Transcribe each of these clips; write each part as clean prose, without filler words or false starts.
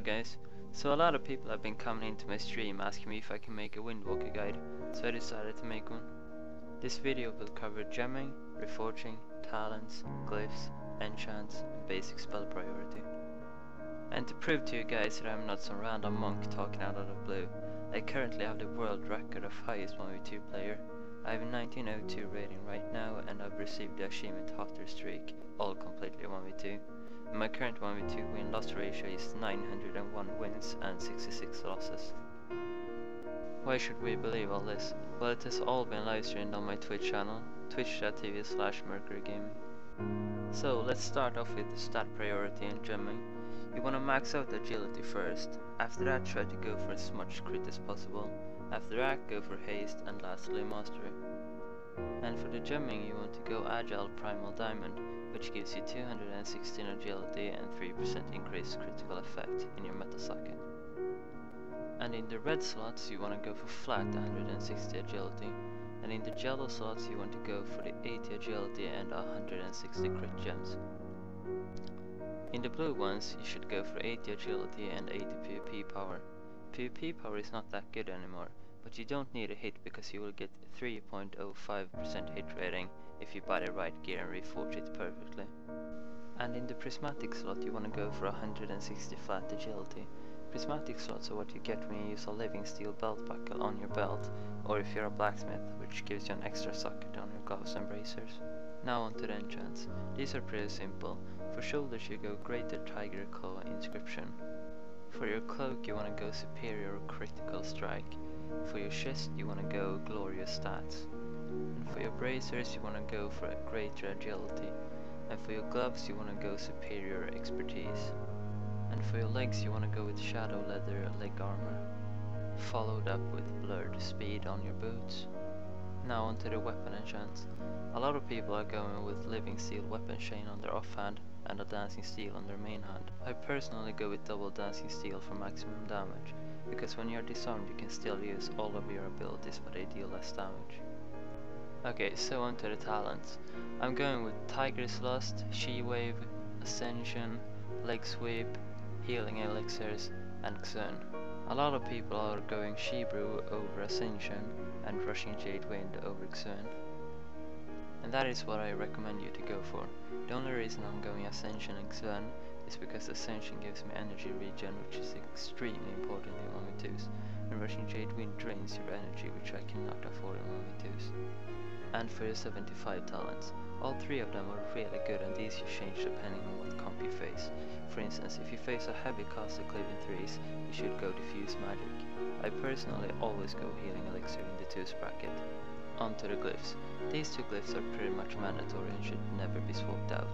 guys, so a lot of people have been coming into my stream asking me if I can make a Windwalker guide, so I decided to make one. This video will cover gemming, reforging, talents, glyphs, enchants, and basic spell priority. And to prove to you guys that I'm not some random monk talking out of the blue, I currently have the world record of highest 1v2 player. I have a 1902 rating right now, and I've received the achievement Hotter Streak, all completely 1v2. My current 1v2 win-loss ratio is 901 wins and 66 losses. Why should we believe all this? Well, it has all been live streamed on my Twitch channel, twitch.tv/mercurygaming. So let's start off with the stat priority and gemming. You want to max out agility first, after that try to go for as much crit as possible, after that go for haste, and lastly mastery. And for the gemming you want to go agile primal diamond, which gives you 216 agility and 3% increased critical effect in your meta socket. And in the red slots you want to go for flat 160 agility, and in the yellow slots you want to go for the 80 agility and 160 crit gems. In the blue ones you should go for 80 agility and 80 PvP power. PvP power is not that good anymore, but you don't need a hit because you will get 3.05% hit rating if you buy the right gear and reforge it perfectly. And in the prismatic slot you want to go for 160 flat agility. Prismatic slots are what you get when you use a living steel belt buckle on your belt, or if you're a blacksmith, which gives you an extra socket on your gloves and bracers. Now on to the enchants. These are pretty simple. For shoulders you go Greater Tiger Claw Inscription. For your cloak you want to go Superior Critical Strike. For your chest you want to go Glorious Stats. And for your bracers you want to go for a Greater Agility. And for your gloves you want to go Superior Expertise. And for your legs you want to go with Shadow Leather Leg Armor, followed up with Blurred Speed on your boots. Now onto the weapon enchants. A lot of people are going with Living Steel Weapon Chain on their offhand and a Dancing Steel on their main hand. I personally go with double Dancing Steel for maximum damage, because when you're disarmed you can still use all of your abilities but they deal less damage. Okay, so onto the talents. I'm going with Tiger's Lust, She-Wave, Ascension, Leg Sweep, Healing Elixirs, and Xun. A lot of people are going She-Brew over Ascension and Rushing Jade Wind over Xun. And that is what I recommend you to go for. The only reason I'm going Ascension and Xun is because Ascension gives me energy regen, which is extremely important in 1v2s, and Rushing Jade Wind drains your energy, which I cannot afford in 1v2s. And for your 75 talents, all three of them are really good, and these you change depending on what comp you face. For instance, if you face a heavy caster Cleaving 3s, you should go Diffuse Magic. I personally always go Healing Elixir in the 2s bracket. On to the glyphs. These two glyphs are pretty much mandatory and should never be swapped out.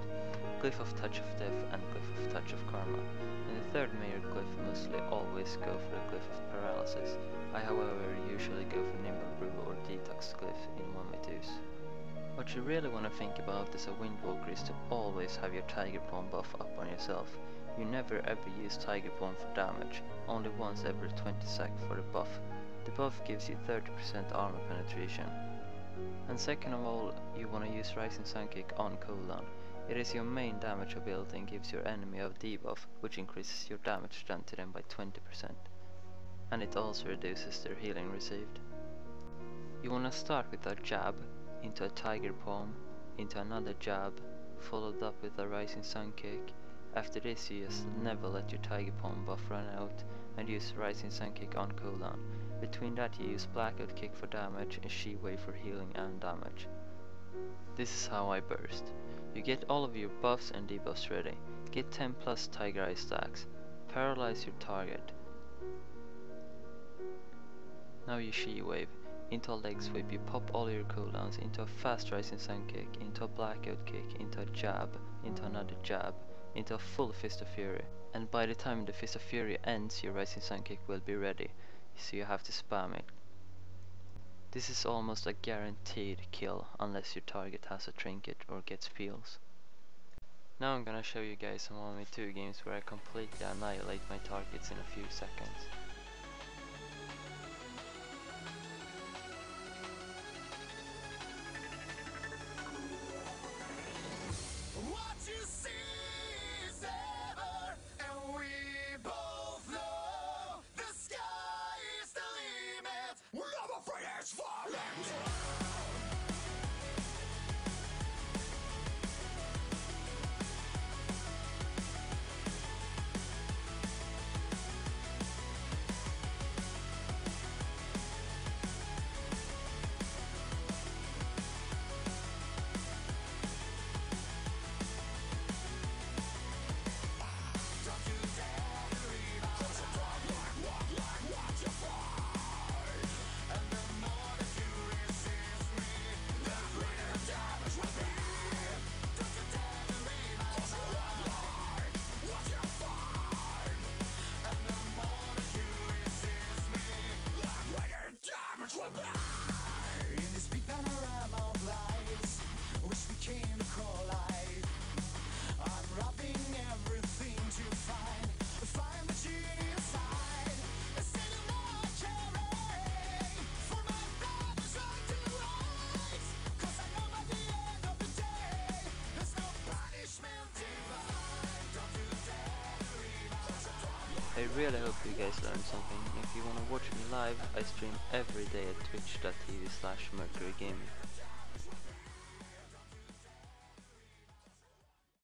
Glyph of Touch of Death and Glyph of Touch of Karma. In the third major glyph mostly always go for the Glyph of Paralysis. I however usually go for Nimble Brew or Detox glyph in 1v2s. What you really want to think about as a Windwalker is to always have your Tiger Pawn buff up on yourself. You never ever use Tiger Pawn for damage, only once every 20 sec for the buff. The buff gives you 30% armor penetration. And second of all, you want to use Rising Sun Kick on cooldown. It is your main damage ability and gives your enemy a debuff, which increases your damage done to them by 20%. And it also reduces their healing received. You want to start with a jab, into a Tiger Palm, into another jab, followed up with a Rising Sun Kick. After this you just never let your Tiger Palm buff run out and use Rising Sun Kick on cooldown. Between that you use Blackout Kick for damage and She-Wave for healing and damage. This is how I burst. You get all of your buffs and debuffs ready. Get 10 plus Tiger Eye stacks. Paralyze your target. Now you She-Wave. Into a Leg Sweep you pop all your cooldowns into a fast Rising Sun Kick, into a Blackout Kick, into a jab, into another jab, into a full Fist of Fury. And by the time the Fist of Fury ends your Rising Sun Kick will be ready, so you have to spam it. This is almost a guaranteed kill unless your target has a trinket or gets peels. Now I'm gonna show you guys some 1v2 games where I completely annihilate my targets in a few seconds. What you see is ever, and we both really hope you guys learned something. If you wanna watch me live, I stream every day at twitch.tv/mercurygaming.